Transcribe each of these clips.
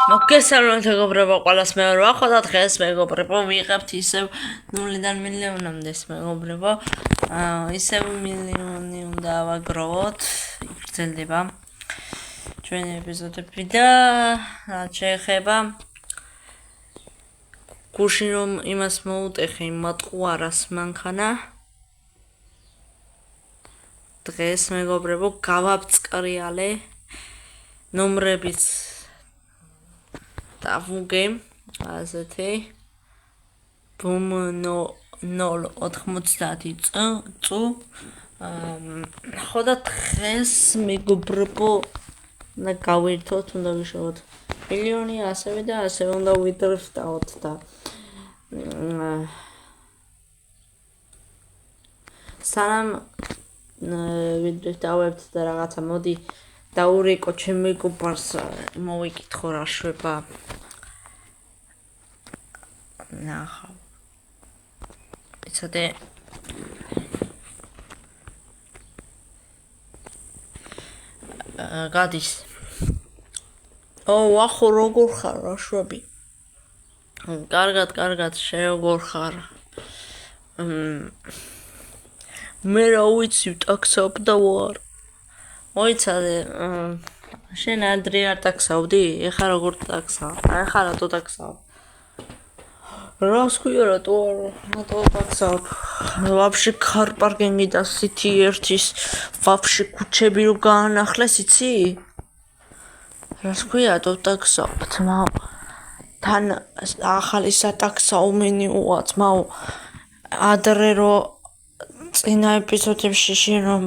მოგესალმებით მეგობრებო, ყველას მე ვარ ახლა და დღეს მეგობრებო ვიღებთ ისევ 0-დან მილიონამდე მეგობრებო. ისევ მილიონი უნდა ავაგროვოთ, იგრძელდება ჩვენი ეპიზოდები და რაც შეეხება გუშინ რომ იმას მოუტეხე იმ მატყუარას მანქანა დღეს მეგობრებო გავაბწყრიალე ნომრებიც დავუგე ასეთი ბუმ 090 წუ ხო და დღეს მეგობრებო და გავერთოთ უნდა ვიშოვოთ მილიონი ასევე და ასევე უნდა ვიდრიფტავთ და სანამ ვიდრიფტავებთ და რაღაცა მოდი დაურეკო ჩემ მეგობარს მოვიკითხო რა შვება ნახავ იცოდე გადის ახო როგორ ხარ რა შვები კარგად შეგორ ხარ მე რა ვიცი ტაქსავ და ვარ მოიცადე შენ ადრე არ ტაქსავდი ეხლა როგორ ტაქსავ ეხლა რატო ტაქსავ რას ქვია რატო ტაქსავ ვაფშე კარ პარკინგი და სიტი ერთის ვაფშე ქუჩები რო გაანახლეს იცი რას ქვია რატო ტაქსავ თმაო თან ახალი სატაქსაო მენიუა თმაო ადრე რო წინა ეპიზოდებში შენ რომ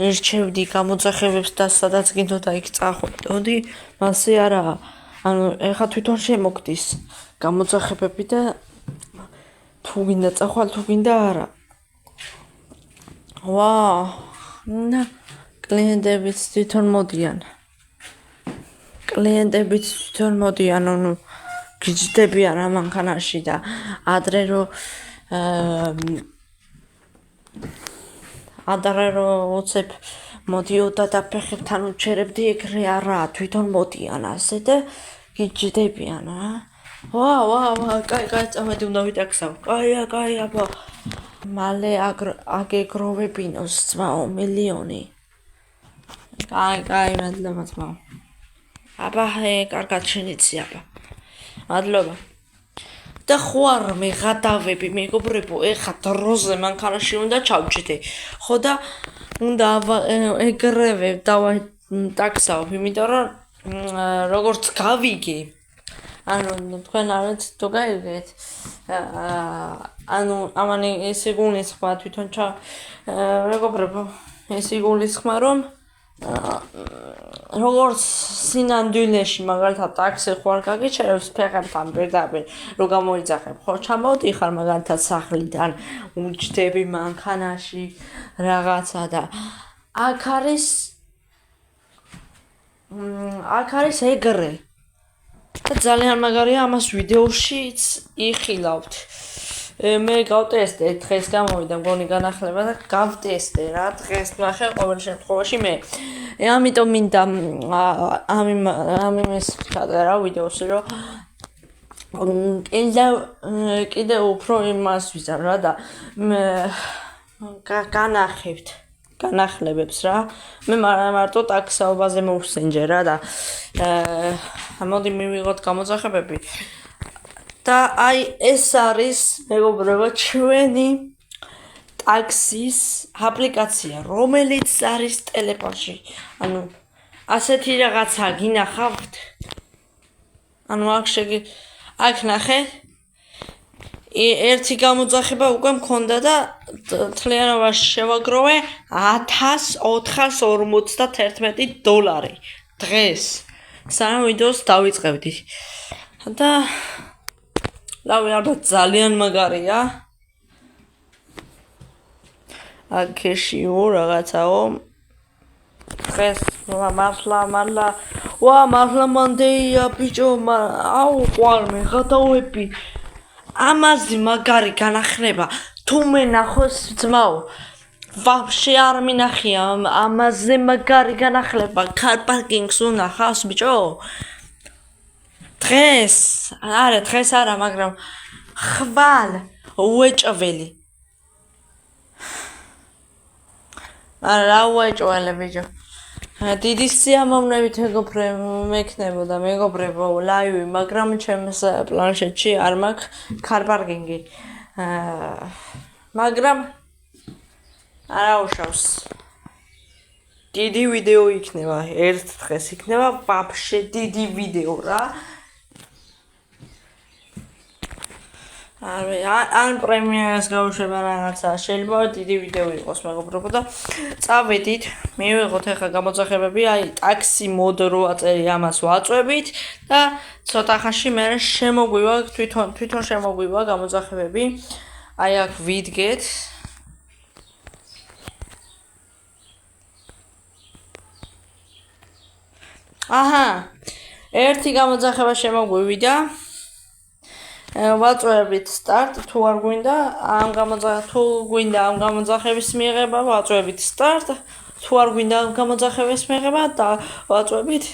ერჩევდი გამოძახებებს და სადაც გინდოდა იქ წახვიდოდი მასე არა ანუ ეხა თვითონ შემოგდის გამოძახებები და თუ გინდა წახვალ თუ გინდა არა და კლიენტებიც თვითონ მოდიან ანუ გიჯდებიან ამ მანქანაში და ადრე რო უცებ მოდიოდა და ფეხებთან უჩერებდი ეგრე არა თვითონ მოდიან ასე და გიჯდებიან კაი წამოდი უნდა ვიტაქსავ კაი აბა მალე აგეგროვებინოს ძმაო მილიონი კაი მადლობა ძმაო აბა კარგად შენიცი აბა მადლობა და ხوار მე გადავები მეგობრებო ეხა დროზე მანქანაში უნდა ჩავჭიდე ხო და უნდა ეგრევე დავტაქსავ იმიტომ რომ როგორც გავიგე ანუ თქვენ არც თუ გაიგეთ ანუ ამანი ესე გულისხმა თვითონ მეგობრებო ესე გულისხმა რომ როგორც სინამდვილეში მაგალითად ტაქსი ხوار გაგიჩერებს ფეხებთან პირდაპირ რო გამოიძახებ ხო ჩამოვდი ხარ მაგალითად სახლიდან უჯდები მანქანაში რაღაცა და აქ არის ეგრე და ძალიან მაგარია ამას ვიდეოშიც იხილავთ მე გავტესტე დღეს გამოვიდა მგონი განახლება და გავტესტე რა დღეს ნახე ყოველ შემთხვევაში მე ამიტომ მინდა ამის ჩაწერა ვიდეოში რომ კიდე უფრო იმას ვიზამ რა და განახლებებს რა მე მარტო ტაქსაობაზე მოვსენჯე რა და მოდი მივიღოთ გამოძახებები და აი ეს არის მეგობრებო ჩვენი ტაქსის აპლიკაცია რომელიც არის ტელეფონში ანუ ასეთი რაღაცა გინახავთ ანუ აქ ნახე ერთი გამოძახება უკვე მქონდა და თლიანობაში შევაგროვე $1451 დღეს სანამ ვიდეოს დავიწყებდი და ლავი ალბათ ძალიან მაგარია აქეშიო რაღაცაო დღეს მართლა მანდეია ბიჭო აუ ყوار მე გადავები ამაზე მაგარი განახლება თუ მე ნახოს ძმაო ვაფშე არ მინახია ამაზე მაგარი განახლება კარ პარკინგს უნახავს ბიჭო დღეს არა მაგრამ ხვალ უეჭველი არა უეჭველი ბიჭო დიდი სიამოვნებით მეკნებოდა მეგობრებო ლაივი მაგრამ ჩემს პლანშეტში არ მაქვს კარ პარკინგი მაგრამ არა უშავს დიდი ვიდეო იქნება ერთ დღეს იქნება ვაფშე დიდი ვიდეო რა ან პრემიერას გავუშვება რაღაცა შეიძლება დიდი ვიდეო იყოს მეგობრებო და წავედით მივიღოთ ახლა გამოძახებები აი ტაქსი მოდ რო აწერი ამას ვაწვევით და ცოტა ხანში მე შემოგვივა თვითონ შემოგვივა გამოძახებები აი აქ ვიდგეთ აჰა ერთი გამოძახება შემოგვივიდა ვაწვევით სტარტ თუ არ გვინდა ამ გამოძახების მიღება ვაწვევით სტარტ თუ არ გვინდა ამ გამოძახების მიღება და ვაწვევით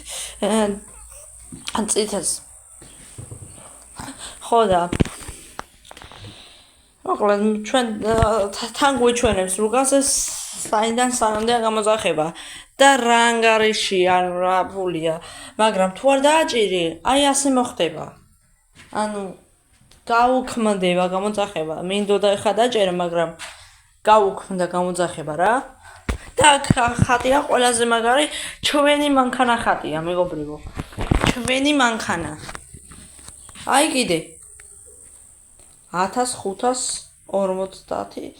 წითელს ხო და მოკლედ ჩვენ თან გვიჩვენებს რუკაზე საიდან სანამდეა გამოძახება და რა ანგარიში ან რა ფულია მაგრამ თუ არ დააჭირი აი ასე მოხდება ანუ გაუქმდება გამოძახება მინდოდა ხა დაჭერა მაგრამ გაუქმდა გამოძახება რა და ხატია ყველაზე მაგარი ჩვენი მანქანა ხატია მეგობრებო ჩვენი მანქანა აი კიდე 1540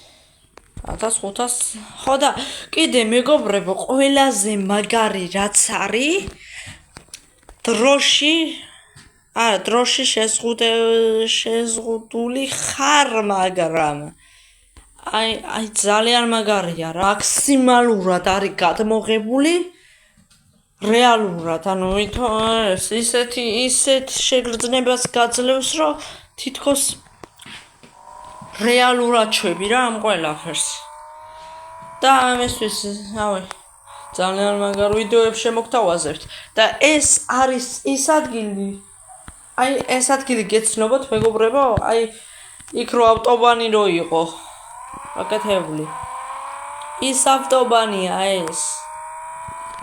ხო და კიდე მეგობრებო ყველაზე მაგარი რაც არის დროში შეზღუდული ხარ მაგრამ აი ძალიან მაგარია მაქსიმალურად არის გადმოღებული რეალურად ანუ ისეთ შეგრძნებას გაძლევს რომ თითქოს რეალურად შვები რა ამ ყველაფერს და ამისთვის ავე ძალიან მაგარ ვიდეოებს შემოგთავაზებთ და ეს არის ის ადგილი აი ეს ადგილი გეცნობოთ მეგობრებო აი იქ რო ავტობანი რო იყო აკეთებული ის ავტობანია ეს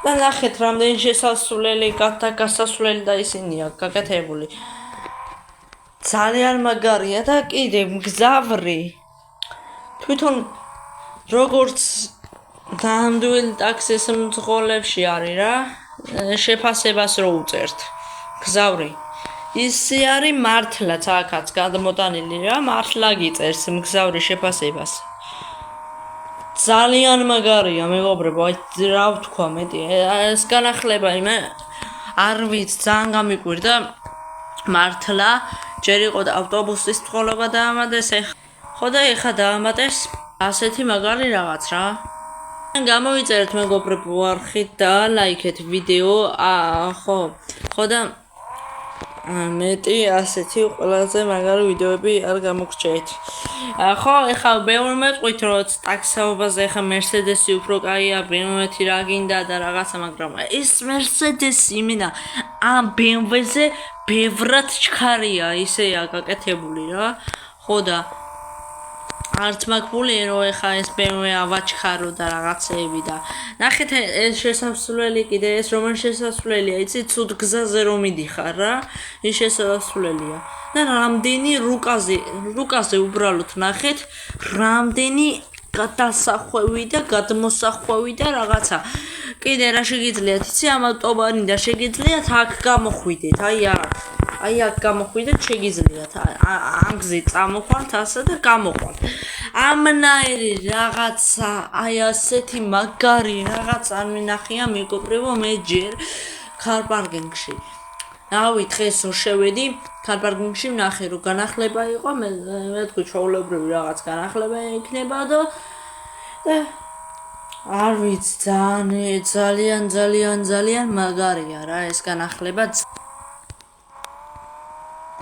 და ნახეთ რამდენი შესასვლელი გასასვლელი და ისინია გაკეთებული ძალიან მაგარია და კიდე მგზავრი თვითონ როგორც გამდვილ ტაქსის მძღოლებში არის რა შეფასებას რო უწერთ გზავრი ისე არის მართლაც აქაც გადმოტანილი რა მართლა გიწერს მგზავრი შეფასებას ძალიან მაგარია მეგობრებო აი რა ვთქვა მეტი ეს განახლება იმე არ ვიცი ძალიან გამიკვირდა მართლა ჯერ იყო ავტობუსის წყოლობა დაამატეს ხო და ეხა დაამატეს ასეთი მაგარი რაღაც რა გამოვიწერეთ მეგობრებო არხით და ლაიქეთ ვიდეო ხო და მეტი ასეთი ყველაზე მაგარი ვიდეოები არ გამოგრჩეთ ხო ეხლა ბევრი მეტყვით რომ ტაქსაობაზე ეხლა მერსედესი უფრო კაია BMW-ი რა გინდა და რაღაცა მაგრამ ეს მერსედესი იმენა ამ BMW-ზე ბევრად ჩქარია ისეა გაკეთებული რა ხო და არც მაგბული რომ ეხა ეს BMW ავაჩქარო და რაღაცეები და ნახეთ ეს შესასვლელი კიდე ეს რომელი შესასვლელია იცი ცუდ გზაზე რომ მიდიხარ რა ის შესასვლელია და რამდენი რუკაზე უბრალოდ ნახეთ რამდენი გადასახვევი და გადმოსახვევი და რაღაცა კიდე რა შეგიძლიათ იცი ამ ავტობანიდან შეგიძლიათ აქ გამოხვიდეთ აი აქ გამოხვიდეთ შეგიძლიათ ამ გზით წამოხვალთ ასე და გამოხვალთ ამნაირი რაღაცა აი ასეთი მაგარი რაღაც არ მინახია მეგობრებო მე ჯერ კარ პარკინგში რავი დღეს რო შევედი კარ პარკინგში ვნახე რომ განახლება იყო მე თქვი ჩვეულებრივი რაღაც განახლება იქნება და არ ვიცი ძალიან მაგარია რა ეს განახლება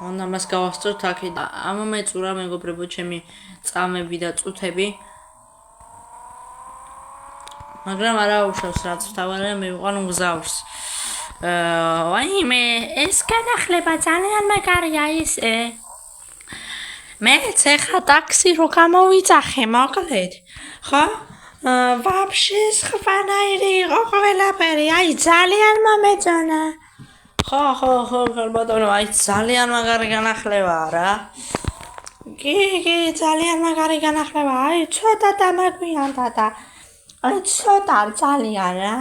ამას გავასწორთ აქედან ამ მეწურა მეგობრებო ჩემი წამები და წუთები მაგრამ არა უშავს რაც თავარია მივიყვან მგზავრს. ვაიმე, ეს განახლება ძალიან მაგარია ისე. მეც ეხლა ტაქსი რო გამოვიძახე, მოკლედ. ხო? ვაფშე სხვანაირი იყო ყველაფერი, აი ძალიან მომეწონა. ხო, ბატონო, აი ძალიან მაგარი განახლებაა რა. კი, ძალიან მაგარი განახლება. აი ცოტა დამაგვიანდა და აი ცოტა ძალიან რა.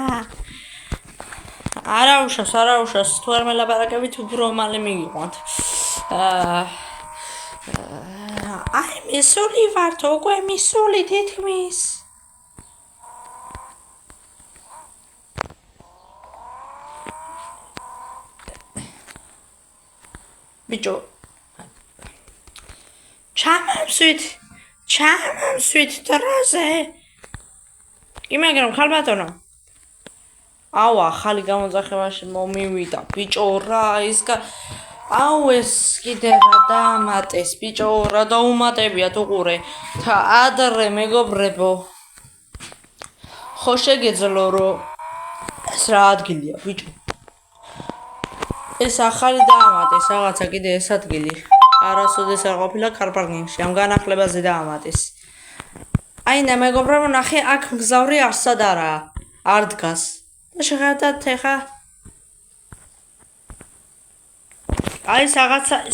არა უშავს, თუ არ მელაპარაკებით უფრო მალე მიგიყვანთ. აი მისული ვართ, უკვე მისული თითქმის. ბიჭო ჩამამსვით დროზე. კი მაგრამ ხალბატონო. აუ ახალი გამოძახებაში მომივიდა ბიჭო რა ის ეს კიდე რა დაამატეს ბიჭო რა დაუმატებია თუ ყურე და ადრე მეგობრებო ხო შეგეძლო რომ ეს რა ადგილია ბიჭო ეს ახალი დაამატეს რაღაცა კიდე ეს ადგილი არასოდეს არ ყოფილა კარპარკინგში ამ განახლებაზე დაამატეს აი ნა მეგობრებო ნახე აქ მგზავრი არსად არაა არ დგას და შეხედათ ეხა აი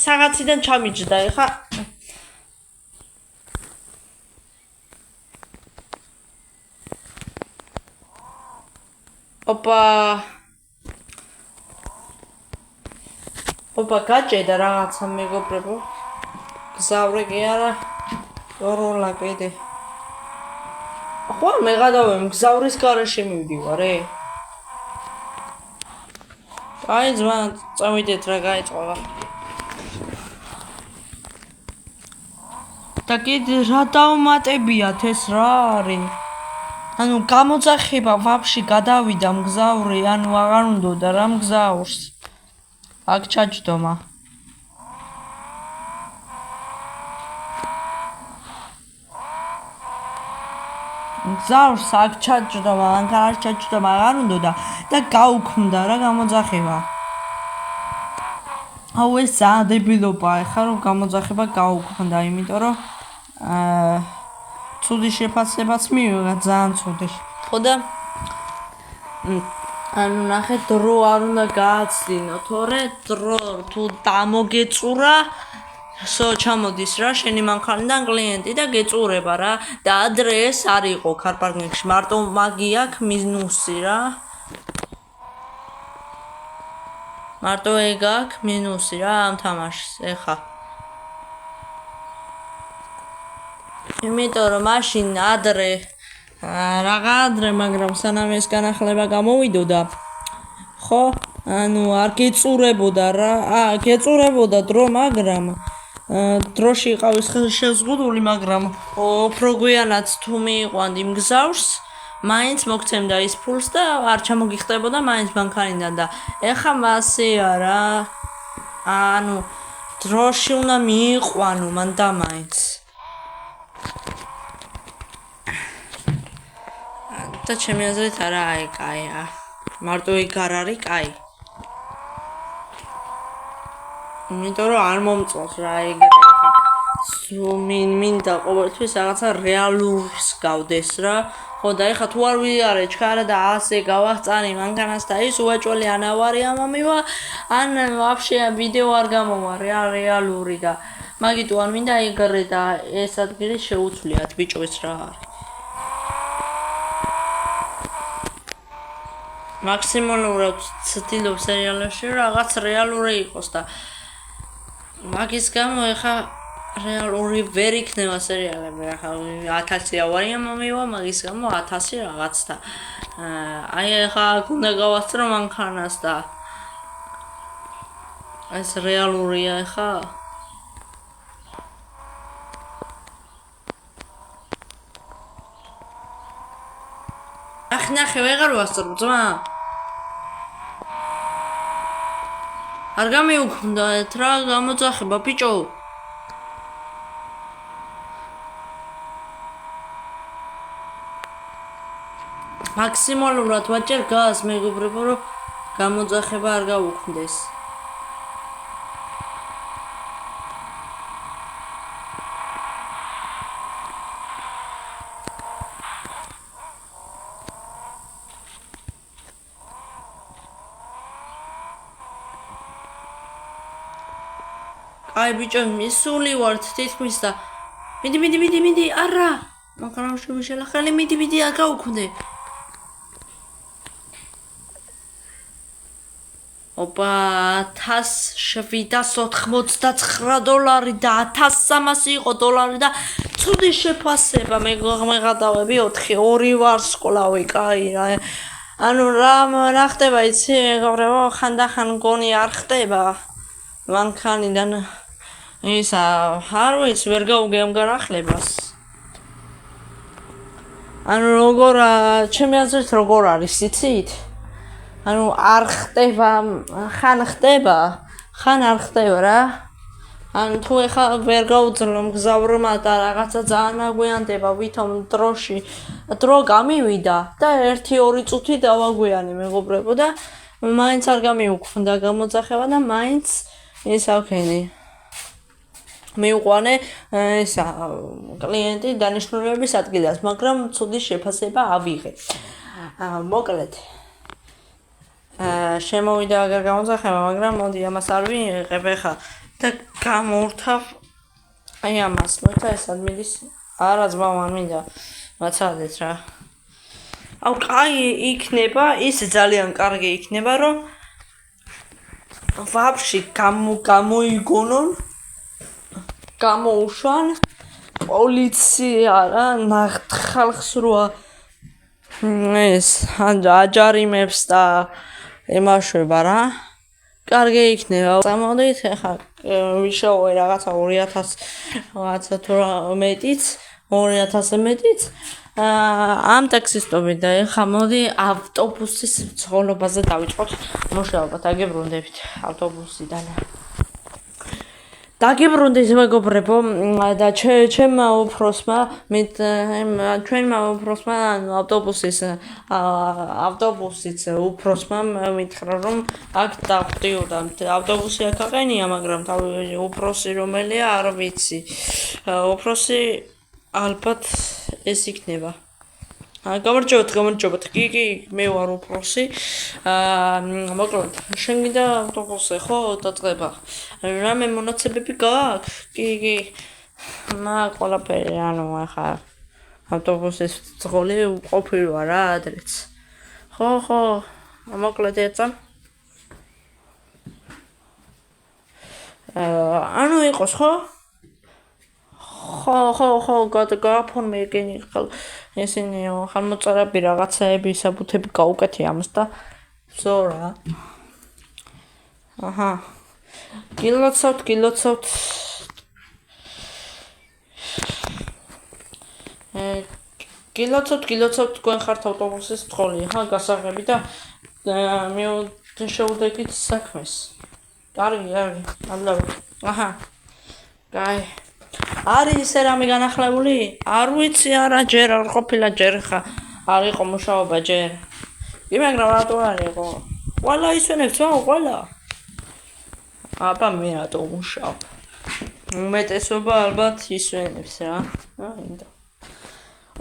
საღაციდან ჩამიჯდა ეხა ოპა გაჭედა რაღაცა მეგობრებო გზავრი კი არა როლა კიდე ხო მე გადავე მგზავრის გარეშე მივდივარე აი ძმა წავიდეთ რა გაიწყობა და კიდე რა დაუმატებიათ ეს რა არის ანუ გამოძახება ვაფშე გადავიდა მგზავრი ანუ აღარ უნდოდა რა მგზავრს აქ ჩაჯდომა მგზავრს აქ ჩაჯდომა ანკარ ჩაჯდომა აღარ უნდოდა და გაუქმდა რა გამოძახება აუ ეს სადებილობაა ხა რომ გამოძახება გაუქმდა იმიტომ რომ ცუდი შეფასებაც მივიღა ძალიან ცუდი ხო და ანუ ნახე დრო არ უნდა გააცდინო თორე დრო თუ დამოგეწურა ჩამოდის რა შენი მანქანიდან კლიენტი და გეწურება რა და ადრე ეს არ იყო კარპარკინგში მარტო მაგი აქვს მინუსი რა მარტო ეგ აქვს მინუსი რა ამ თამაშს ეხა იმიტომ რომ მაშინ ადრე მაგრამ სანამ ეს განახლება გამოვიდოდა ხო ანუ არ გეწურებოდა რა გეწურებოდა დრო მაგრამ დროში იყავის შეზღუდული მაგრამ უფრო გვიანაც თუ მიიყვანდი მგზავრს მაინც მოგცემდა ის ფულს და არ ჩამოგიხდებოდა მაინც ბანკარიდან და ეხა მასეა რა ანუ დროში უნდა მიიყვანო მან და მაინც და ჩემი აზრით არა აი კაია მარტო იქ არ არის კაი იმიტომ რომ არ მომწონს რა ეგრე ხა მინდა ყოველთვის რაღაცა რეალურს გავდეს რა ხო და ეხა თუ არ ვიარე ჩქარა და ასე გავახწარი მანქანას და ის უეჭველი ან ავარია მომივა ან ვაფშე ვიდეო არ გამოვა რეალური და მაგიტო არ მინდა ეგრე და ეს ადგილი შეუცვლიათ ბიჭო ეს რა არის მაქსიმალურად ცდილობ სერიალებში რაღაც რეალური იყოს და მაგის გამო ეხა რეალური ვერ იქნება სერიალები ახლა 1000 ავარია მომივა მაგის გამო 1000 რაღაც და აი ეხა უნდა გავასწრო მანქანას და ეს რეალურია ეხა ნახე ვეღარ ვასწრებ ძმა არ გამიუქმდა რა გამოძახება ბიჭო მაქსიმალურად ვაჭერ გას მეგობრებო რომ გამოძახება არ გაუქმდეს აი ბიჭო მისული ვართ თითქმის და მიდი არა მაგრამ შევიშალახალი მიდი არ გაუქმდე ოპა $1789 და $1300 იყო დოლარი და ცუდი შეფასება მეღადავები 4 ვარსკვლავი კაი რა ანუ რა ხდება იცი მეგობრებო ხანდახან გონი არ ხდება მანქანიდან ისა არ ვიცი ვერ გაუგემ განახლებას ანუ როგორ ჩემი აზრით როგორ არის იცით ანუ არ ხდება ხან ხდება ხან არ ხდება რა ანუ თუ ეხა ვერ გაუძლო მგზავრმა და რაღაცა ძალიან აგვიანდება ვითომ დრო გამივიდა და 1-2 წუთი დავაგვიანე მეგობრებო და მაინც არ გამიუქმდა გამოძახება და მაინც ის ავქენი მივყვანე ისა კლიენტი დანიშნულების ადგილას მაგრამ ცუდი შეფასება ავიღე მოკლედ შემოვიდა აგერ გამოძახება მაგრამ მოდი ამას არ ვიღებ ეხა და გამორთავ აი ამას მოიცა ეს ადმინის არა ძმაო მინდა მაცადეთ რა აუ კაი იქნება ის ძალიან კარგი იქნება რომ ვაფშე გამოიგონონ გამოუშვან პოლიცია რა ნახტ ხალხს როა ეს აჯარიმებს და ემაშვება რა კარგი იქნება წამოდით ახლა ვიშოვე რაღაცა 2000 რაღაცა თუ მეტიც 2000 მეტიც ამ ტაქსისტობით და ახლა მოდი ავტობუსის ცხოვრებაზე დავიწყოთ მუშაობა დაგებრუნდებით ავტობუსიდან დაგებრუნდით მეგობრებო და ჩემმა უფროსმა ჩვენმა უფროსმა ავტობუსის უფროსმა მითხრა რომ აქ დავხდიოდა ავტობუსი აქ აყენია მაგრამ უფროსი რომელია არ ვიცი უფროსი ალბათ ეს იქნება გამარჯობათ კი მე ვარ უფროსი მოკლედ შენ გინდა ავტობუსზე ხო დაწყება რამე მონაცემები გაქვს კი ყველაფერი ანუ ახლა ავტობუსის ძღოლი ყოფილვარ რა ადრეც ხო მოკლედ ეცა ანუ იყოს ხო ხო გაფორმე ეგენი ესენი ხალმოწერები რაღაცაები საბუთები გაუკეთე ამას და ზორა აჰა გილოცავთ თქვენ ხართ ავტობუსის მძღოლი ხა გასაღები და შევდეგით საქმეს კარგი ამბავი აჰა კაი არის ისე რამე განახლებული? არ ვიცი არა ჯერ არ ყოფილა ჯერ ხა არ იყო მუშაობა ჯერ. კი მაგრამ რატო არ იყო? ყველა ისვენებს ყველა. აბა მე რატო მუშაობ? უმეტესობა ალბათ ისვენებს რა. აინდა.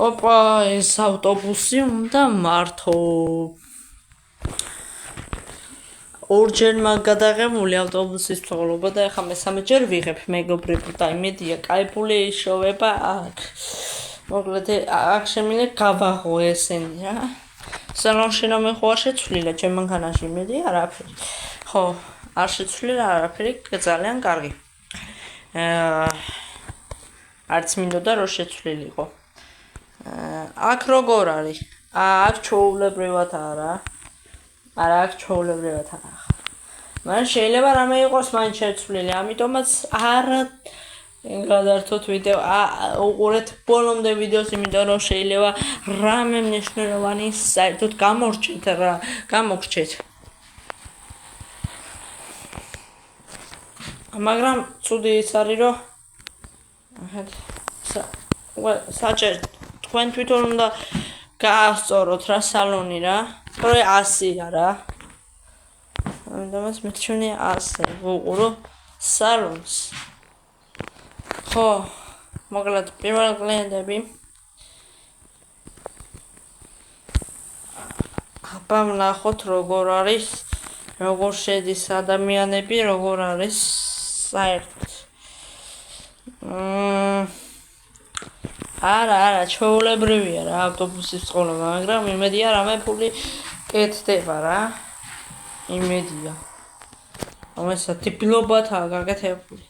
ოპა ეს ავტობუსი უნდა მართო. ორჯერ მაგადაღებული ავტობუსის წყლობა და ეხა მესამეჯერ ვიღებ მეგობრებო და იმედია კაიფული შოვება აქ. მოკლედ აქ შემიძლია გავაღო ესენი რა. სალონში რომ ხო არ შეცვლილა ჩემ მანქანაში იმედი არაფერი. ხო, არ შეცვლილა არაფერი, ძალიან კარგი. არც მინდოდა რომ შეცვლილიყო. აქ როგორ არის? აქ ჩაულებრივად არა. არა აქ ჩაულებრივად არა. მან შეიძლება რამე იყოს მან შეცვლილი, ამიტომაც არა გადართოთ ვიდეო, უყურეთ ბოლომდე ვიდეოს, იმიტომ რომ შეიძლება რამე მნიშვნელოვანი საერთოდ გამორჩეთ რა, გამოგრჩეთ. მაგრამ ცუდი ის არის რომ საჭერ თქვენ თვითონ უნდა გაასწოროთ რა სალონი რა. სწორე 100-ია რა. ამიტომაც მეჩვენე 100 ვუყურო სალონს. ხო, მოკლედ პირველ კლიენტები აბა ვნახოთ როგორ არის, როგორ შედის ადამიანები, როგორ არის საერთოდ. არა, ჩვეულებრივია რა ავტობუსის წყობა, მაგრამ იმედია რამე ფული კეთდება რა. იმედია. ამასა ტიპლობათაა გაკეთებული.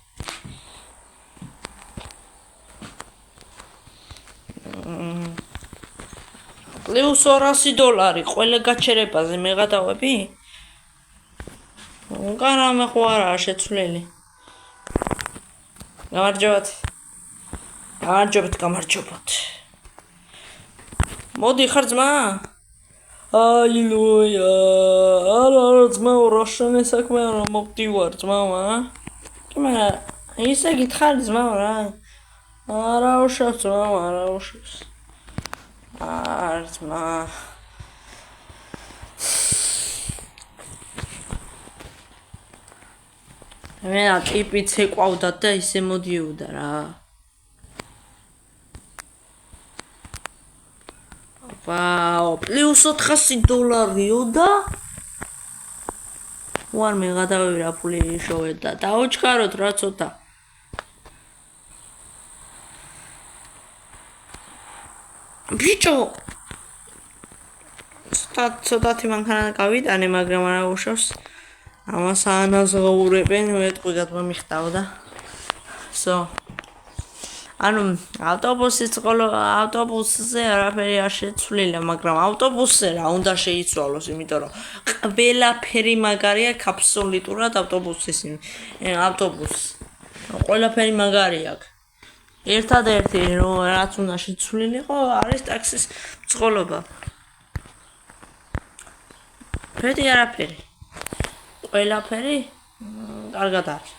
პლუს $200 ყველა გაჩერებაზე მეღადავები? უკანამე ხო არაა შეცვლილი. გამარჯობოთ. მოდი ხარ ძმა? აილოია, არა ძმაო, რა შენი საქმეა რომ მოვდივარ ძმაო, კი მაგრამ ისე გითხარ ძმაო რა. არა უშავს ძმაო, არა უშავს. ძმა. მე ტიპიც ეყვავდა და ისე მოდიოდა რა. ვაუ, პლუს $400-იო და ვარ მეღადავები რა ფული შოვეთ და დაუჩქაროთ რა ცოტა. ბიჭო ცოტათი მანქანა გავიტანე, მაგრამ არა უშავს. ამას ანაზღაურებენ, მეტყვი მიხტავ და. ანუ ავტობუსზე არაფერი არ შეცვლილა, მაგრამ ავტობუსზე რა უნდა შეიცვალოს, იმიტომ რომ ყველაფერი მაგარია აბსოლუტურად ავტობუსის. ყველაფერი მაგარი აქვს. ერთადერთი რაც უნდა შეცვლილიყო არის ტაქსის წყობა. ფერი არაფერი. ყველაფერი კარგად არის.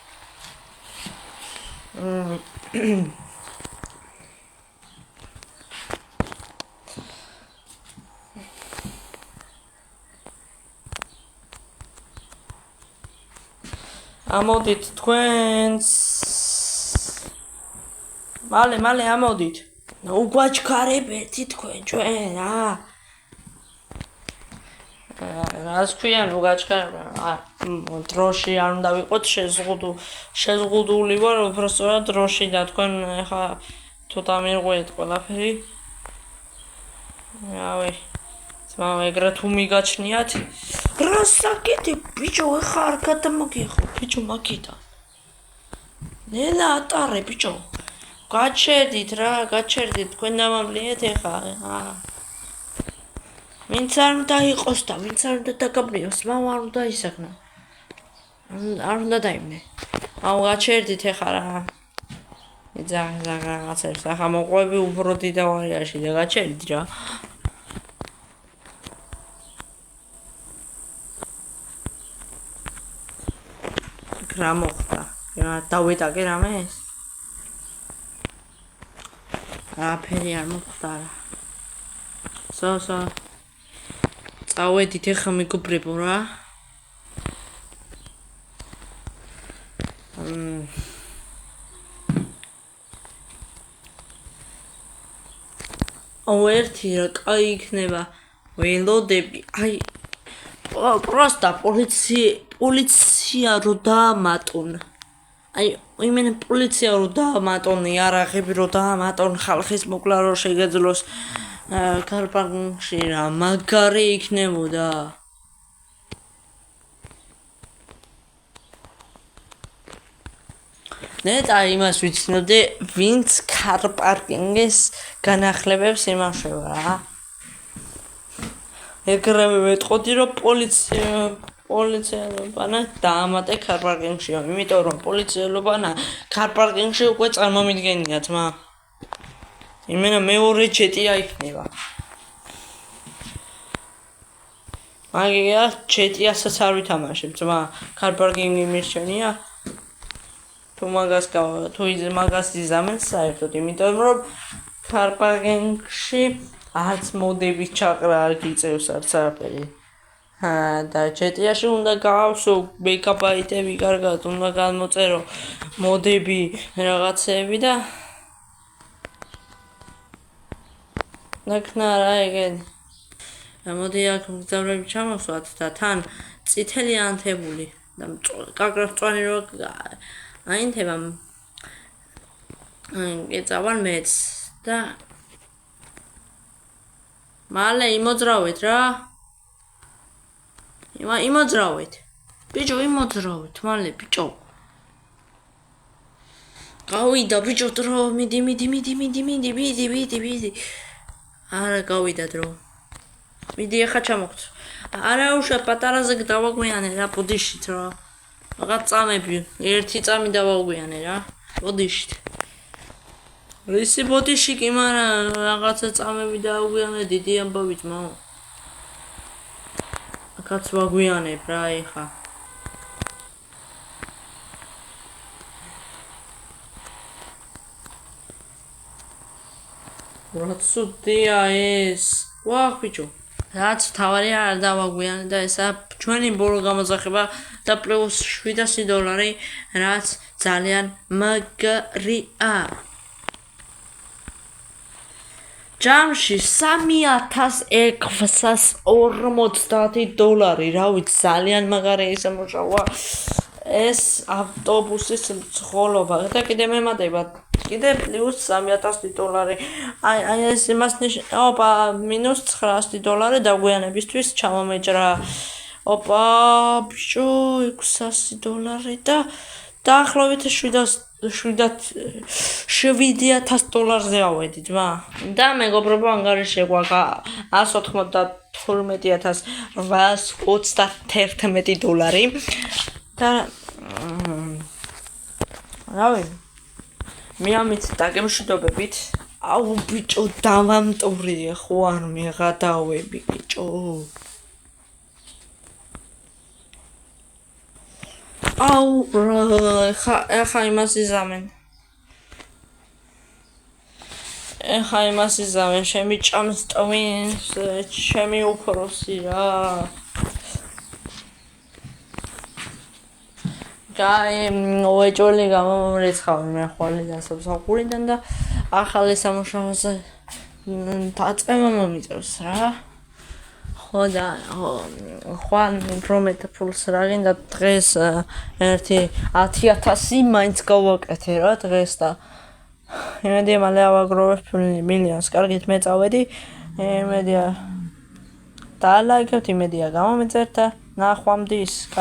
ამოდით თქვენს მალე ამოდით. უგვაჩქარებეთი თქვენ ჩვენ რა. რას ქვია უგვაჩქარება? დროში არ უნდა ვიყოთ შეზღუდული ვარ უბრალოდ დროში და თქვენ ახლა თუ დამირღვიეთ ყველაფერი. რავი. ძმაო, ეგრე თუ მიგაჩნიათ? რა საკეთე ბიჭო, ახლა არ გადამოგიხო ბიჭო მაგიდან. ნელა ატარე ბიჭო. გაჩერდით თქვენ დამამლიეთ ახლა. ვინც არ უნდა იყოს და ვინც არ უნდა დაგაბრიოს, მამა არ უნდა ისახნა. არ უნდა დაიმნე. გაჩერდით ახლა რა. რაღაცებს ახლა მოყვები უფრო დიდ ავარიაში და გაჩერდით რა. რა მოხდა? დავიტაკე რამეს? არაფერი არ მოხდა რა. წავედით ახლა მეგობრებო რა. ერთი რა კაი იქნება ველოდები. პროსტა პოლიცია რო დაამატონ. იმენ პოლიცია რო დაამატონ, იარაღები რო დაამატონ, ხალხის მოკლა რო შეგეძლოს კარპანში რა, მაგარი იქნებოდა. ნეტა იმას ვიცნობდი, ვინც კარპარკინგის განახლებებს იმუშავა რა. ეგრევე მეტყოდი რომ პოლიციელობანა დაამატე კარპარკინგში, იმიტომ რომ პოლიციელობანა კარპარკინგში უკვე წარმომიდგენია ძმა. იმენა მეორე ჯეტია იქნება. მაგია ჯეტიასაც არ ვითამაშებ ძმა, კარპარკინგი მირჩენია. თუ მაგას იზამენს საერთოდ, იმიტომ რომ კარპარკინგში არც მოდების ჩაყრა არ გიწევს არც არაფერი. და GTA-ში უნდა გავსო მეგაბაიტები კარგად, უნდა გამოწერო მოდები, რაღაცეები და ნახნა რა ეგენი. მოდი აქ მგზავრები ჩამოვსვათ და თან წითელი ანთებული და კარგად მწვანე რო აინთება ეწავარ მეც და მალე იმოძრავეთ რა. იმოძრავეთ. ბიჭო, იმოძრავეთ, მალე ბიჭო. გავიდა ბიჭო დრო, მიდი. არა გავიდა დრო. მიდი ახლა ჩამოგწ. არა უშა პატარაზე დავაგვიანე რა ბოდიშით რა. რაღაც წამები, ერთი წამი დავაგვიანე რა. ბოდიშით. რისი ბოდიში კი მარა რაღაცა წამები დავაგვიანე დიდი ამბავით მამა. კაც ვაგვიანებ რა ეხა. რაცუდია ეს? ვახ ბიჭო. რაც თავარი არ დავაგვიანე და ესა ჩვენი ბოლო გამოძახება და პლუს $700, რაც ძალიან მაგრია. ჯამში $3640, რა ვიცი, ძალიან მაგარი სამუშაოა. ეს ავტობუსის მცხოვრობა და კიდე მემატება კიდე პლუს $3000. აი ეს იმას ოპა -$900 დაგვიანებისთვის ჩამომეჭრა. ოპა ბიჭო $600 და დაახლოებით $7,000-ზე ავედით ვა. და მეგობრებო ანგარიში გვაქვს $199,831 და რავი მე ამით დაგემშვიდობებით. აუ ბიჭო დავამტვრია ხო არ მეღადავები ბიჭო. აუ ხა იმას იზამენ ჩემი ჭამს ტვინს ჩემი უფროსი რა. ოეჭოლი გამომრეცხავი მე ხვალე დასამსახურიდან და ახალი სამუშაოზე დაწევა მომიწევს რა. ხო და ხვალ პრომეთ ფულს რა გინდა დღეს ერთი 10,000 მაინც გავაკეთე რა დღეს და იმედია მალე ავაგროვებ მილიონს. კარგით მე წავედი. იმედია და ლაიქებთ, იმედია გამომეწერთ და ნახვამდის.